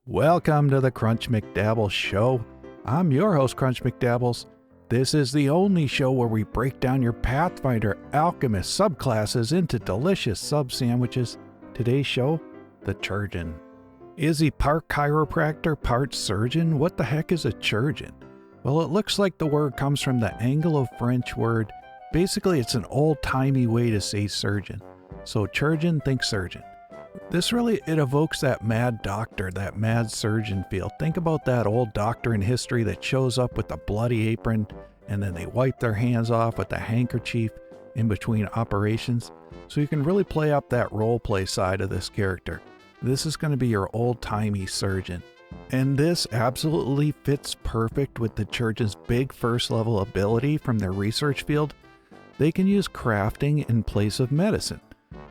Welcome to the Crunch McDabbles Show. I'm your host, Crunch McDabbles. This is the only show where we break down your Pathfinder Alchemist subclasses into delicious sub-sandwiches. Today's show, the Chirurgeon. Is he part chiropractor, part surgeon? What the heck is a chirurgeon? Well, it looks like the word comes from the Anglo-French word. Basically, it's an old-timey way to say surgeon. So chirurgeon, think surgeon. This really, it evokes that mad doctor, that mad surgeon feel. Think about that old doctor in history that shows up with a bloody apron and then they wipe their hands off with a handkerchief in between operations. So you can really play up that role play side of this character. This is going to be your old-timey surgeon. And this absolutely fits perfect with the chirurgeon's big first level ability from their research field. They can use crafting in place of medicine,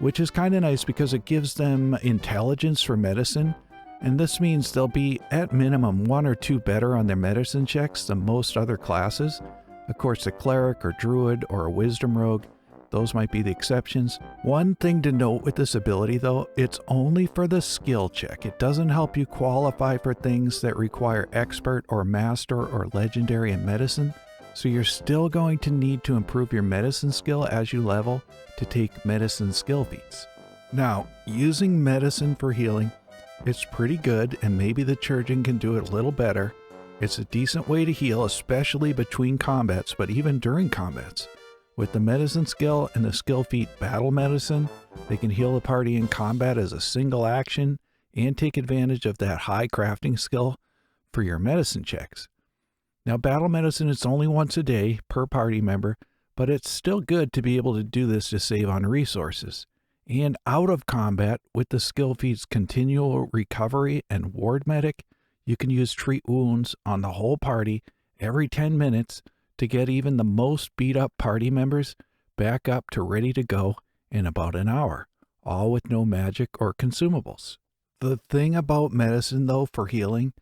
which is kind of nice because it gives them intelligence for medicine, and this means they'll be at minimum 1 or 2 better on their medicine checks than most other classes. Of course, a cleric or druid or a wisdom rogue, those might be the exceptions. One thing to note with this ability though, it's only for the skill check. It doesn't help you qualify for things that require expert or master or legendary in medicine. So you're still going to need to improve your medicine skill as you level to take medicine skill feats. Now, using medicine for healing, it's pretty good, and maybe the chirurgeon can do it a little better. It's a decent way to heal, especially between combats, but even during combats. With the medicine skill and the skill feat battle medicine, they can heal the party in combat as a single action and take advantage of that high crafting skill for your medicine checks. Now, battle medicine is only once a day per party member, but it's still good to be able to do this to save on resources. And out of combat, with the skill feats continual recovery and ward medic, you can use treat wounds on the whole party every 10 minutes to get even the most beat up party members back up to ready to go in about an hour, all with no magic or consumables. The thing about medicine though for healing,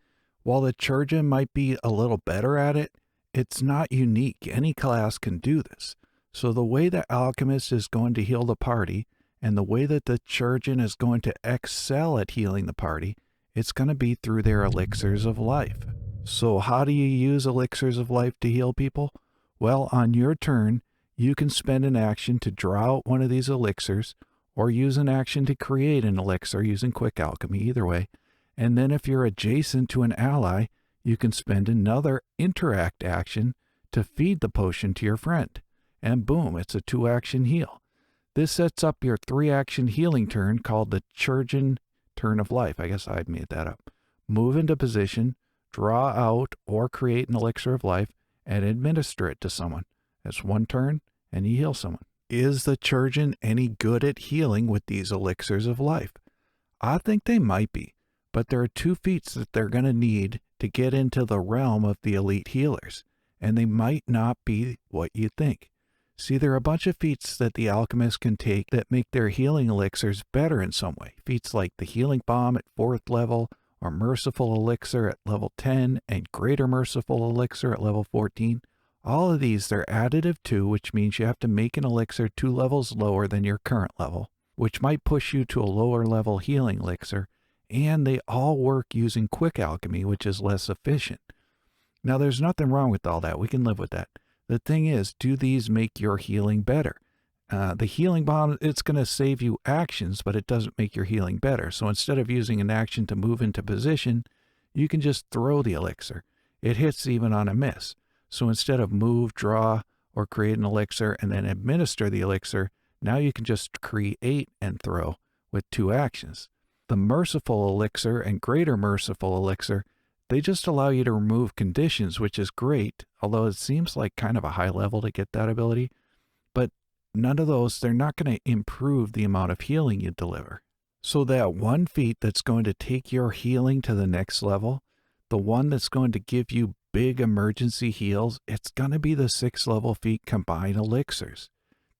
while the chirurgeon might be a little better at it, it's not unique. Any class can do this. So the way the alchemist is going to heal the party and the way that the chirurgeon is going to excel at healing the party, it's going to be through their elixirs of life. So how do you use elixirs of life to heal people? Well, on your turn, you can spend an action to draw out one of these elixirs or use an action to create an elixir using quick alchemy, either way. And then if you're adjacent to an ally, you can spend another interact action to feed the potion to your friend. And boom, it's a 2-action heal. This sets up your 3-action healing turn called the Chirurgeon Turn of Life. I guess I made that up. Move into position, draw out or create an elixir of life, and administer it to someone. That's 1 turn, and you heal someone. Is the Chirurgeon any good at healing with these elixirs of life? I think they might be. But there are 2 feats that they're going to need to get into the realm of the elite healers, and they might not be what you think. See, there are a bunch of feats that the alchemist can take that make their healing elixirs better in some way. Feats like the healing bomb at 4th level, or merciful elixir at level 10, and greater merciful elixir at level 14. All of these, they're additive too, which means you have to make an elixir 2 levels lower than your current level, which might push you to a lower level healing elixir. And they all work using quick alchemy, which is less efficient. Now, there's nothing wrong with all that. We can live with that. The thing is, do these make your healing better? The healing bomb, it's going to save you actions, but it doesn't make your healing better. So instead of using an action to move into position, you can just throw the elixir. It hits even on a miss. So instead of move, draw, or create an elixir and then administer the elixir, now you can just create and throw with 2 actions. The merciful elixir and greater merciful elixir, they just allow you to remove conditions, which is great, although it seems like kind of a high level to get that ability. But none of those, they're not going to improve the amount of healing you deliver. So that one feat that's going to take your healing to the next level, the one that's going to give you big emergency heals, it's going to be the 6th level feat Combine Elixirs.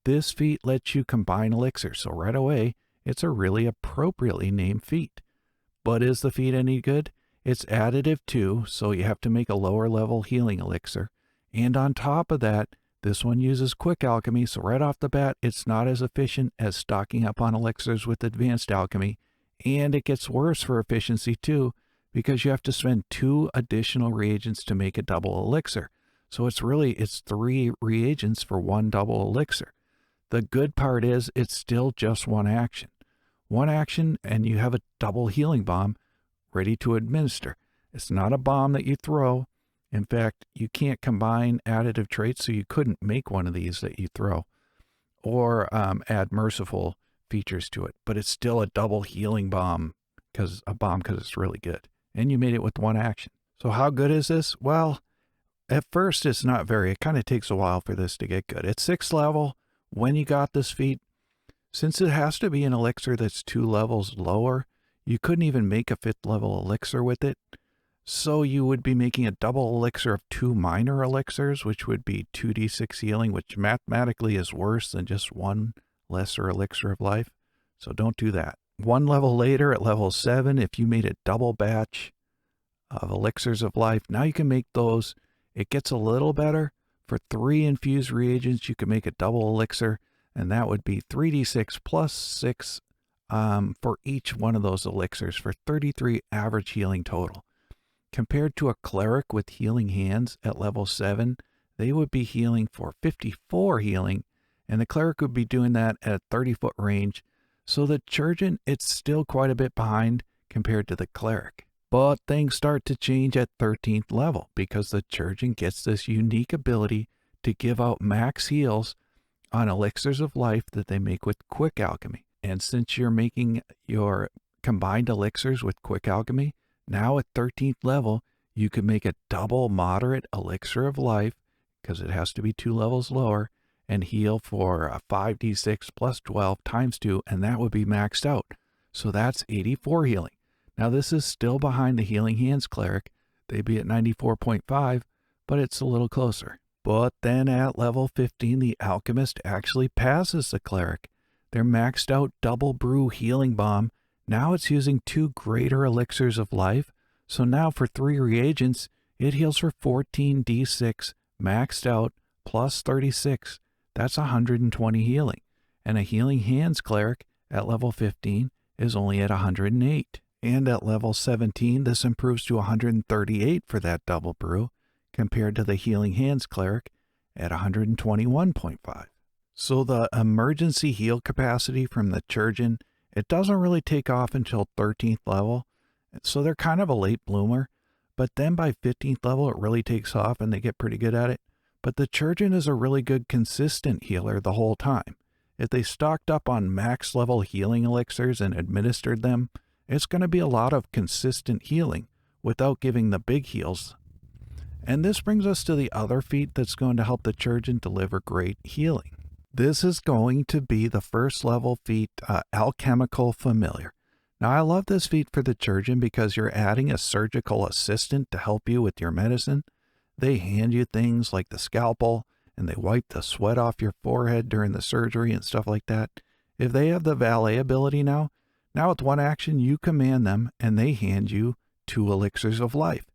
This feat lets you combine elixirs, so right away, it's a really appropriately named feat. But is the feat any good? It's additive too, so you have to make a lower level healing elixir. And on top of that, this one uses quick alchemy, so right off the bat, it's not as efficient as stocking up on elixirs with advanced alchemy. And it gets worse for efficiency too, because you have to spend 2 additional reagents to make a double elixir. So it's 3 reagents for 1 double elixir. The good part is it's still just 1 action. 1 action, and you have a double healing bomb ready to administer. It's not a bomb that you throw. In fact, you can't combine additive traits, so you couldn't make one of these that you throw, or add merciful features to it. But it's still a double healing bomb, because it's really good. And you made it with 1 action. So how good is this? Well, at first it's not very. It kind of takes a while for this to get good. It's 6th level. When you got this feat, since it has to be an elixir that's 2 levels lower, you couldn't even make a 5th level elixir with it. So you would be making a double elixir of 2 minor elixirs, which would be 2d6 healing, which mathematically is worse than just 1 lesser elixir of life. So don't do that. 1 level later, at level 7, if you made a double batch of elixirs of life, now you can make those. It gets a little better. For 3 infused reagents, you can make a double elixir, and that would be 3d6 plus 6 for each one of those elixirs for 33 average healing total. Compared to a cleric with healing hands at level 7, they would be healing for 54 healing, and the cleric would be doing that at a 30-foot range. So the Chirurgeon, it's still quite a bit behind compared to the cleric. But things start to change at 13th level because the Chirurgeon gets this unique ability to give out max heals on elixirs of life that they make with quick alchemy. And since you're making your combined elixirs with quick alchemy, now at 13th level, you can make a double moderate elixir of life, because it has to be 2 levels lower, and heal for a 5d6 plus 12 times 2, and that would be maxed out. So that's 84 healing. Now this is still behind the Healing Hands cleric. They'd be at 94.5, but it's a little closer. But then at level 15, the alchemist actually passes the cleric. Their maxed out double brew healing bomb, now it's using 2 greater elixirs of life. So now for 3 reagents, it heals for 14d6 maxed out plus 36. That's 120 healing. And a Healing Hands cleric at level 15 is only at 108. And at level 17, this improves to 138 for that double brew, compared to the Healing Hands cleric at 121.5. So the emergency heal capacity from the Chirurgeon, it doesn't really take off until 13th level, so they're kind of a late bloomer. But then by 15th level, it really takes off and they get pretty good at it. But the Chirurgeon is a really good consistent healer the whole time. If they stocked up on max level healing elixirs and administered them, it's going to be a lot of consistent healing without giving the big heals. And this brings us to the other feat that's going to help the Chirurgeon deliver great healing. This is going to be the 1st level feat, Alchemical Familiar. Now I love this feat for the Chirurgeon because you're adding a surgical assistant to help you with your medicine. They hand you things like the scalpel, and they wipe the sweat off your forehead during the surgery and stuff like that. If they have the valet ability now with 1 action, you command them, and they hand you 2 elixirs of life.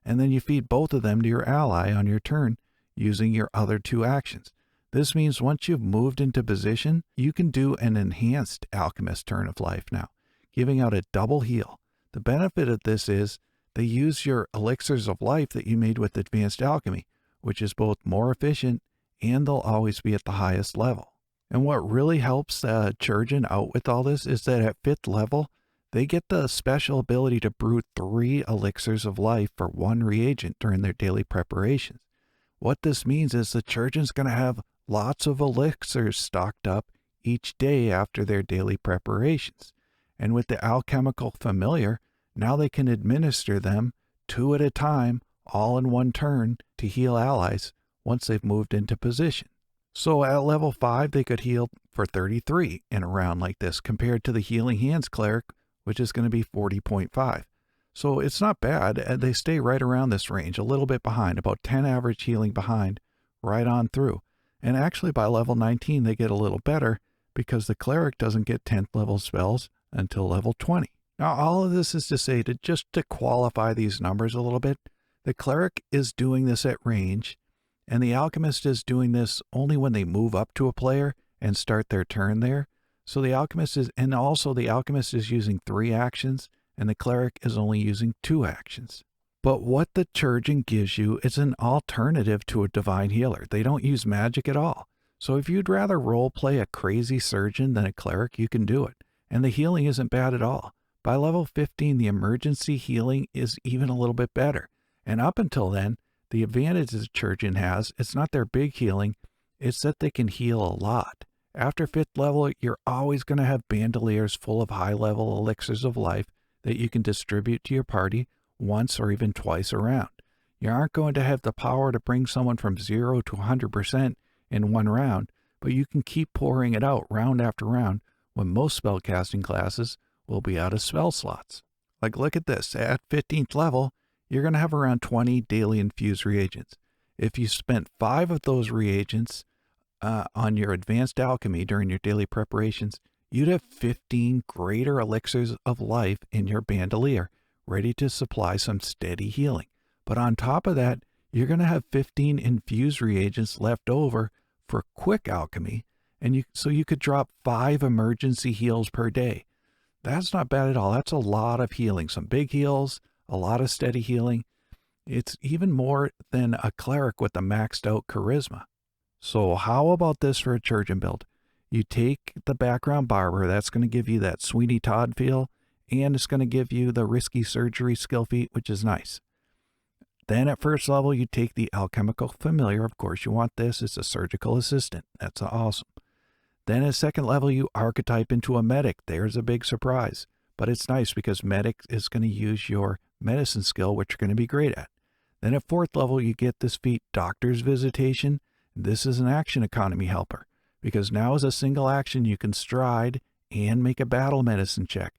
And then you feed both of them to your ally on your turn using your other 2 actions. This means once you've moved into position, you can do an enhanced alchemist turn of life now, giving out a double heal. The benefit of this is they use your elixirs of life that you made with advanced alchemy, which is both more efficient and they'll always be at the highest level. And what really helps the Chirurgeon out with all this is that at 5th level, they get the special ability to brew 3 elixirs of life for 1 reagent during their daily preparations. What this means is the Chirurgeon's going to have lots of elixirs stocked up each day after their daily preparations. And with the Alchemical Familiar, now they can administer them 2 at a time, all in 1 turn, to heal allies once they've moved into position. So at level 5, they could heal for 33 in a round like this, compared to the Healing Hands cleric, which is going to be 40.5. So it's not bad. They stay right around this range, a little bit behind, about 10 average healing behind, right on through. And actually by level 19, they get a little better because the cleric doesn't get 10th level spells until level 20. Now, all of this is to say, just to qualify these numbers a little bit, the cleric is doing this at range, and the alchemist is doing this only when they move up to a player and start their turn there. So the alchemist is, and also the alchemist is using 3 actions, and the cleric is only using 2 actions. But what the Chirurgeon gives you is an alternative to a divine healer. They don't use magic at all. So if you'd rather roleplay a crazy surgeon than a cleric, you can do it. And the healing isn't bad at all. By level 15, the emergency healing is even a little bit better. And up until then, the advantage the Chirurgeon has, it's not their big healing, it's that they can heal a lot. After 5th level, you're always going to have bandoliers full of high-level elixirs of life that you can distribute to your party once or even twice around. You aren't going to have the power to bring someone from 0 to 100% in one round, but you can keep pouring it out round after round when most spellcasting classes will be out of spell slots. Like, look at this. At 15th level, you're going to have around 20 daily infused reagents. If you spent 5 of those reagents on your advanced alchemy during your daily preparations, you'd have 15 greater elixirs of life in your bandolier, ready to supply some steady healing. But on top of that, you're going to have 15 infused reagents left over for quick alchemy, and so you could drop 5 emergency heals per day. That's not bad at all. That's a lot of healing. Some big heals, a lot of steady healing. It's even more than a cleric with a maxed out charisma. So how about this for a Chirurgeon build? You take the background barber, that's going to give you that Sweeney Todd feel, and it's going to give you the risky surgery skill feat, which is nice. Then at 1st level, you take the alchemical familiar. Of course, you want this. It's a surgical assistant. That's awesome. Then at 2nd level, you archetype into a medic. There's a big surprise. But it's nice because medic is going to use your medicine skill, which you're going to be great at. Then at 4th level, you get this feat, Doctor's Visitation. This is an action economy helper, because now as a single action, you can stride and make a battle medicine check.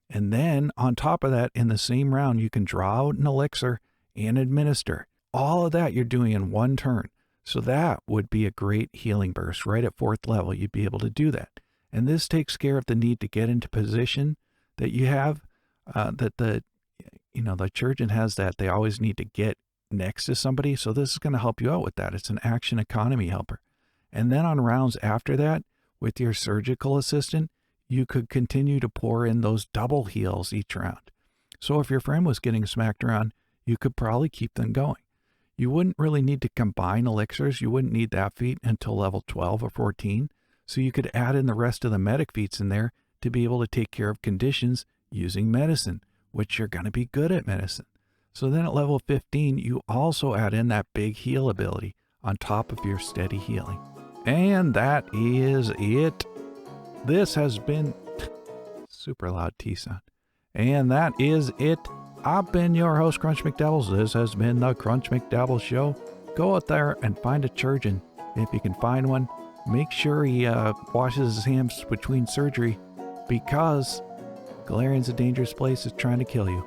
And then on top of that, in the same round, you can draw out an elixir and administer. All of that you're doing in one turn. So that would be a great healing burst. Right at 4th level, you'd be able to do that. And this takes care of the need to get into position that you have, that the Chirurgeon has, that they always need to get next to somebody. So this is going to help you out with that. It's an action economy helper. And then on rounds after that, with your surgical assistant, you could continue to pour in those double heals each round. So if your friend was getting smacked around, you could probably keep them going. You wouldn't really need to combine elixirs. You wouldn't need that feat until level 12 or 14. So you could add in the rest of the medic feats in there to be able to take care of conditions using medicine, which you're going to be good at medicine. So then at level 15, you also add in that big heal ability on top of your steady healing. And that is it. This has been super loud T sound. And that is it. I've been your host, Crunch McDoubles. This has been the Crunch McDoubles Show. Go out there and find a Chirurgeon. If you can find one, make sure he washes his hands between surgery, because Galarian's a dangerous place. It's trying to kill you.